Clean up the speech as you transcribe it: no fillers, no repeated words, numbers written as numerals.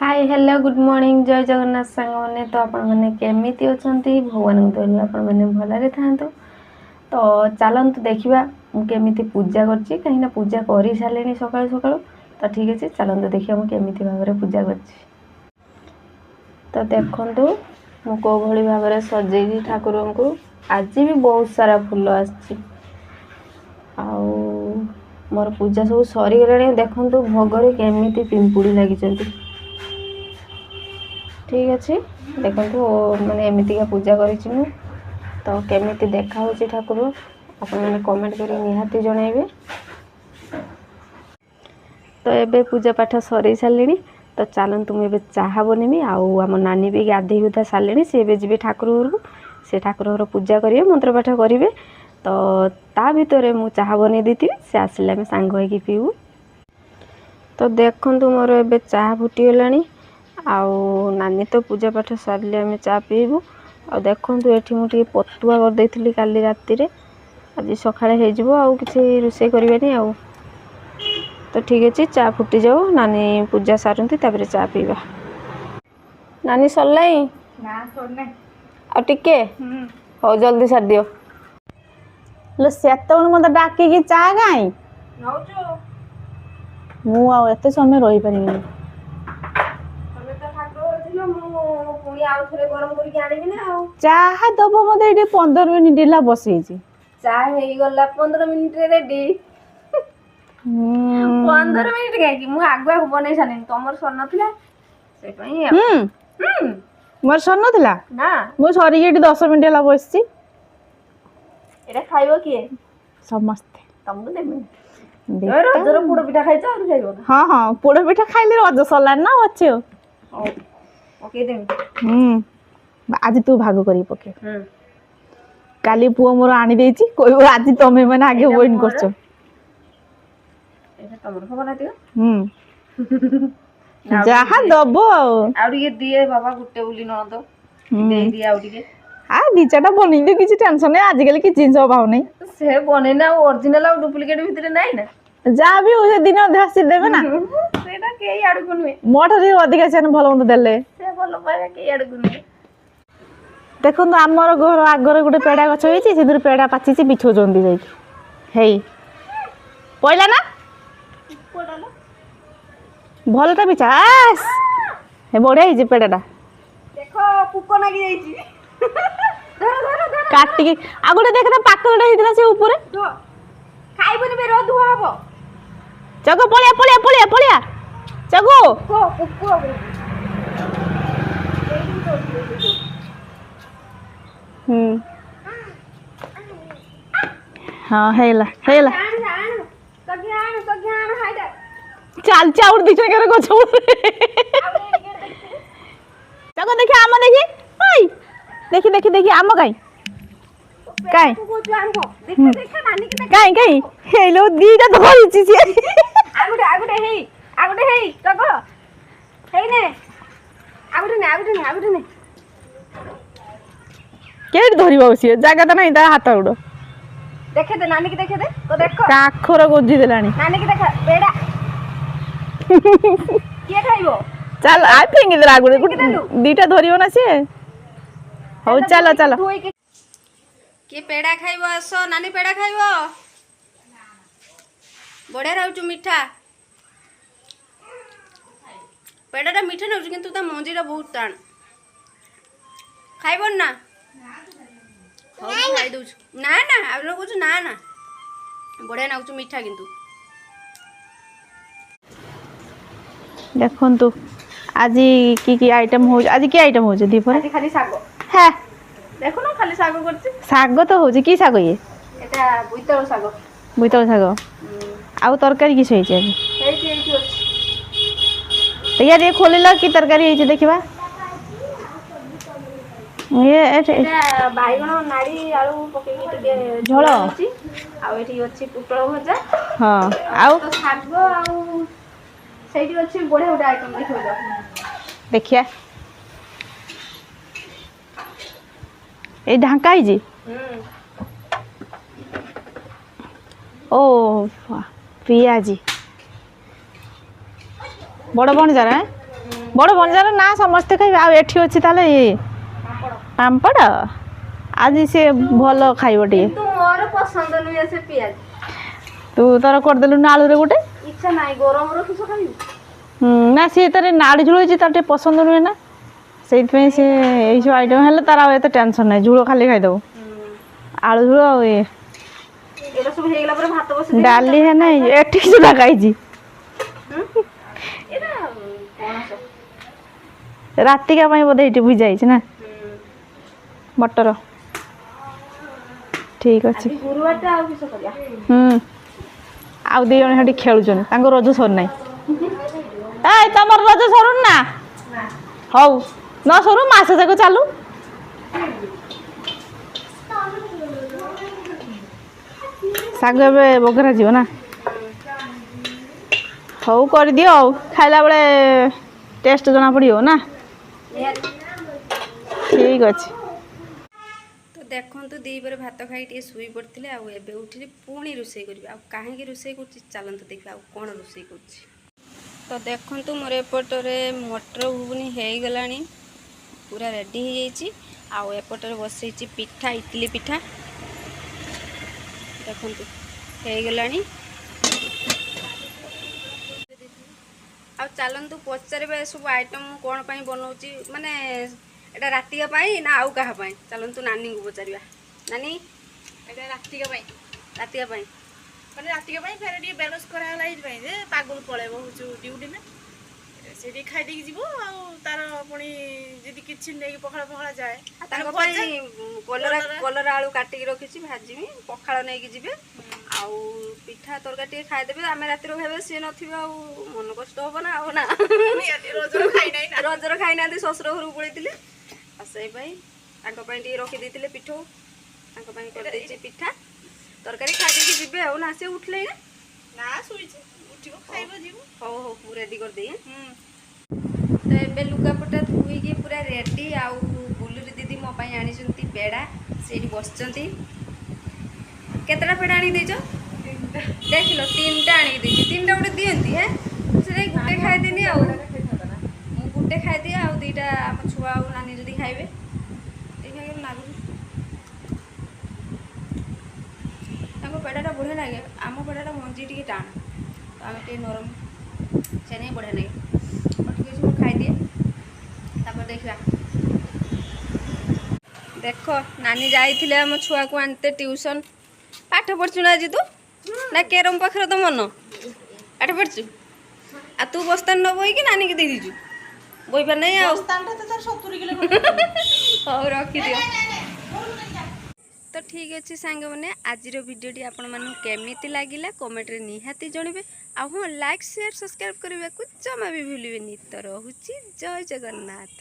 Hi hello good morning जय जगन्नाथ सांग मैंने तो आपण मैंने केमिति अछंती भगवान को तो आपण मैंने भलरे थांतु तो चलतु देखा मुझे पूजा करछि कहीं ना पूजा कर सारे सकाळु सकाळु तो ठीक अच्छे चलतु देखिए मुझे केमिति भाव में पूजा करछि तो देखंतु मु को भली भाव में सजेगी ठाकुर को आज भी बहुत सारा फूल आछि मोर पूजा सब सरी गलानी देखंतु भोगरे केमिति पिंपुड़ी लगी ठीक अच्छे देखो मैंने एमतीका पूजा करी तो केमिति देखा ठाकुर आपने कमेंट कर निहाती जनइबे। तो ये पूजा पाठ सर सारे तो चलतु मुझे चाह बनमी आम नानी भी गाधे गुधा सारे सी भी जी ठाकुर घर को से ठाकुर घर पूजा करेंगे मंत्र पाठ करेंगे तो ता भितर मु चाह बन दी से आसिले आम सांग हो पीबू। तो देखु मोर ए चाह फुटीगला आउ नानी तो पूजा पाठ सारे आम चा पीबू आ देखु ये मुझे पतुआ करदे काली राति आज सका कि रोषे करवानी आउ तो ठीक अच्छे चा फुटी जाओ नानी पूजा सारती तापर चा पीवा। नानी सरलाई टिके हो जल्दी सार दियो लो सेत मत डाकिकी चा गाई मुझे समय रही पारि चाह दब मत ये 15 मिनिट ढिला बसई चाह गला 15 मिनिट रेडी 15 मिनिट कहीं मुझे आगुआ बन सारे तुम सर नाला मोर सर नाला ना मु सर 10 मिनिट है बस खाइब किए समस्ते तुमको देवी रजर पोड़ पिठा खाई हाँ हाँ पोड़ पिठा खाइले रज सरला ना अच्छे आज तू भाग कर पके काली पुओ मोर आनी देछि कोई आज तमे माने आगे वेट करछो एटा तमर खबर नातियो जहा दबो आ टिके दिए बाबा गुटे बुली न तो दे दिया आ टिके आ दीचाटा बनै दे किछि टेंशन नै आज कल कि जिंस अभाव नै से बनै ना ओरिजिनल और डुप्लीकेट भितर नै ना जा भी हो दिन अध्यास देबे ना सेटा के याड कोनवे मोठरी अधिका सेन भलो मत देले से भलो पाया के याड कोनवे देखो तो आमर घर आगर गोटे पेड़ा गछ होइछि सेदुर पेड़ा पाचिछि बिछो जंदी जाई हेई पइला ना कोडालो भलटा बिचास हे बढिया हिजे पेड़ाटा देखो पुको लागी जाईछि धर धर धर काटी के आगुडे देख ना पाकलटा हितला से ऊपर खाइबनी बे रदुआ हबो जगो पळिया पळिया पळिया पळिया जगो को पुको हाँ हेला हेला चल चाउर दीछे करे को छोड़ जगो देखि आम देखि ओई देखि देखि देखि आम काई काई काई काई हेलो दीटा धरिछि से आगुटे हेई जगो हेई ने आगुटे ने केट धरिबो से जागा त नै ता हाथ उडो देखे दे नानी की देखे दे तो देखो काखर गोजी देलानी नानी की देखा बेड़ा के खाइबो चल आ फेंगी दे आगुड़े दीटा धरिबो ना से हो चलो चलो के पेड़ा खाइबो आसो नानी पेड़ा खाइबो बढ़िया रहउछु मीठा पेड़ाटा मीठा नउछु किंतु ता मंजीरा बहुत टाण खाइबो ना खाई दउछु ना ना आप लोग कुछ ना ना बढ़िया नउछु मीठा किंतु देखंतु आज की आइटम हो आज की आइटम हो दीपर आज खाली सागो है देखो ना खाली सागो करछि साग तो हो की साग ये एटा बुइतल सागो आउ तरकारी किस होई छै हेई अछि तो यार ये खोलिला की तरकारी होई छै देखिबा ये एटा बाइगण नाड़ी आलू पके की टिके झोल अछि आ एठी अछि पुटल भजा हां आउ तो सागो आउ सेठी अछि बढ़िया उडा आइटम देखिबो जा देखिया ए ढांका ही जी ओ पियाजी बड़ बण जा रहा है ବଡ଼ ଭଣଜାର ନା ସମସ୍ତେ ଖାଇବେ। ଆଉ ଏଠି ଅଛି ତାହେଲେ ଇଏ ପାମ୍ପଡ଼। ଆଜି ସେ ଭଲ ଖାଇବ ଟିକେ। କିନ୍ତୁ ମୋର ପସନ୍ଦ ନୁହେଁ ସେ ପିଆଜ। ତୁ ତୋର କରିଦେଲୁ ନା ଆଳୁରେ ଗୋଟେ। ଇଚ୍ଛା ନାହିଁ ଗରମର କିସ ଖାଇବି। ନା ସିଏ ତାର ନାଡ଼ି ଝୋଳ ହେଇଛି ତାର ଟିକେ ପସନ୍ଦ ନୁହେଁ ନା, ସେଇଥିପାଇଁ ସେ ଏଇସବୁ ଆଇଟମ୍ ହେଲେ ତାର ଆଉ ଏତେ ଟେନସନ୍ ନାହିଁ, ଝୋଳ ଖାଲି ଖାଇଦେବୁ। ଆଳୁ ଝୋଳ ଆଉ ଇଏ ଏଗୁଡ଼ା ସବୁ ହେଇଗଲା ପରେ ଭାତ ବସେଇ ଡାଲି ହେ ନାହିଁ ଏଠିକି ସୁଦ୍ଧା ଖାଇଛି। ଏଇଟା ପଣସ। ରାତିକା ପାଇଁ ବୋଧେ ଏଇଠି ଭୁଜା ହେଇଛି ନା ମଟର। ଠିକ୍ ଅଛି। ଆଜି ଗୁରୁବାରଟା ଆଉ କିସ କରିବା। ଆଉ ଦୁଇ ଜଣ ସେଠି ଖେଳୁଛନ୍ତି, ତାଙ୍କ ରଜ ସରୁନାହିଁ। ଏଇ ତମର ରଜ ସରୁନି ନା? ହଉ ନ ସରୁ ମାସ ଯାକ ଚାଲୁ। ଶାଗ ଏବେ ବଘରା ଯିବ ନା? ହଉ କରିଦିଅ ଆଉ ଖାଇଲା ବେଳେ ଟେଷ୍ଟ ଜଣା ପଡ଼ିବ ନା? ଠିକ୍ ଅଛି। ତ ଦେଖନ୍ତୁ ଦ୍ୱିପହରେ ଭାତ ଖାଇ ଟିକେ ଶୋଇ ପଡ଼ିଥିଲେ, ଆଉ ଏବେ ଉଠିଲି ପୁଣି ରୋଷେଇ କରିବି। ଆଉ କାହିଁକି ରୋଷେଇ କରୁଛି ଚାଲନ୍ତୁ ଦେଖିବା ଆଉ କ'ଣ ରୋଷେଇ କରୁଛି। ତ ଦେଖନ୍ତୁ ମୋର ଏପଟରେ ମଟର ଘୁଗୁନି ହେଇଗଲାଣି, ପୁରା ରେଡ଼ି ହେଇଯାଇଛି। ଆଉ ଏପଟରେ ବସେଇଛି ପିଠା, ଇଟିଲି ପିଠା ଦେଖନ୍ତୁ ହେଇଗଲାଣି। ଆଉ ଚାଲନ୍ତୁ ପଚାରିବା ଏସବୁ ଆଇଟମ୍ ମୁଁ କ'ଣ ପାଇଁ ବନାଉଛି, ମାନେ ଏଇଟା ରାତିକା ପାଇଁ ନା ଆଉ କାହା ପାଇଁ। ଚାଲନ୍ତୁ ନାନୀଙ୍କୁ ପଚାରିବା। ନାନୀ ଏଇଟା ରାତିକ ପାଇଁ। ରାତିକା ପାଇଁ ମାନେ ରାତିକ ପାଇଁ ଫେରେ ଟିକେ ବେଲସ୍ କରାହେଲା ଏଇଥିପାଇଁ ଯେ ପାଗକୁ ପଳେଇବ ହଉଛୁ ଡ୍ୟୁଟି ନା, ସେ ଟିକେ ଖାଇଦେଇକି ଯିବ। ଆଉ ତାର ପୁଣି ଯଦି କିଛି ନେଇକି ପଖାଳ ଫଖାଳ ଯାଏ ତାଙ୍କ ପାଇଁ କଲରା ଆଳୁ କାଟିକି ରଖିଛି, ଭାଜିବି। ପଖାଳ ନେଇକି ଯିବେ, ଆଉ ପିଠା ତରକାରୀ ଟିକେ ଖାଇଦେବେ। ଆମେ ରାତିରେ ଖାଇବା, ସିଏ ନଥିବେ ଆଉ ମନ କଷ୍ଟ ହବ ନା। ଆଉ ନା ରଜର ଖାଇନାହାନ୍ତି, ଶ୍ୱଶୁର ଘରକୁ ପଳେଇଥିଲେ। ଆଉ ସେଇ ପାଇଁ ତାଙ୍କ ପାଇଁ ଟିକେ ରଖିଦେଇଥିଲେ ପିଠଉ, ତାଙ୍କ ପାଇଁ କରିଦେଇଛି ପିଠା ତରକାରୀ ଖାଇଦେଇକି ଯିବେ ଆଉ ନା। ସେ ଉଠିଲେ ନା ଶୋଇଛି, ଉଠିବ ଖାଇବ ଯିବ। ହଉ ହଉ ମୁଁ ରେଡ଼ି କରିଦେଇ। ତ ଏବେ ଲୁଗାପଟା ଧୋଇକି ପୁରା ରେଡ଼ି। ଆଉ ବୁଲୁରି ଦିଦି ମୋ ପାଇଁ ଆଣିଛନ୍ତି ପେଡ଼ା, ସେଇଠି ବସିଛନ୍ତି। କେତେଟା ପେଡ଼ା ଆଣିକି ଦେଇଛ? ଦେଖିଲ 3ଟା ଆଣିକି ଦେଇଛି। 3ଟା ଗୋଟେ ଦିଅନ୍ତି ହେ, ସେଟା ଗୋଟେ ଖାଇଦେନି। ଆଉ ମୁଁ ଗୋଟେ ଖାଇଦିଏ, ଆଉ 2ଟା ଆମ ଛୁଆ ଆଉ ନାନୀ ଯଦି ଖାଇବେ। ଦେଖିବା ଲାଗୁଛି ତାଙ୍କ ପେଡ଼ାଟା ବଢ଼ିଆ ଲାଗେ। ଆମ ପେଡ଼ାଟା ମଞ୍ଜି ଟିକେ ଟାଣ, ତ ଆମେ ଟିକେ ନରମ, ସେ ନେଇ ବଢ଼ିଆ ଲାଗେ। ଠିକ୍ ଅଛି ମୁଁ ଖାଇଦିଏ, ତାପରେ ଦେଖିବା। ଦେଖ ନାନୀ ଯାଇଥିଲେ ଆମ ଛୁଆକୁ ଆଣିତେ ଟ୍ୟୁସନ୍। ପାଠ ପଢ଼ୁଛୁ ନା ଆଜି ତୁ? ନା କେରମ ପାଖରେ ତ ମନ? ପାଠ ପଢ଼ୁଛୁ? ଆଉ ତୁ ବସ୍ତାନି ନ ବୋହିକି ନାନୀକି ଦେଇଦେଇଛୁ। ବୋହିପାର ନାହିଁ ଆଉ। ହଉ ରଖିଦିଅ। ତ ଠିକ୍ ଅଛି ସାଙ୍ଗମାନେ, ଆଜିର ଭିଡ଼ିଓଟି ଆପଣମାନଙ୍କୁ କେମିତି ଲାଗିଲା କମେଣ୍ଟରେ ନିହାତି ଜଣାଇବେ। ଆଉ ହଁ, ଲାଇକ୍ ସେୟାର ସବସ୍କ୍ରାଇବ୍ କରିବାକୁ ଜମା ବି ଭୁଲିବେନି। ତ ରହୁଛି, ଜୟ ଜଗନ୍ନାଥ।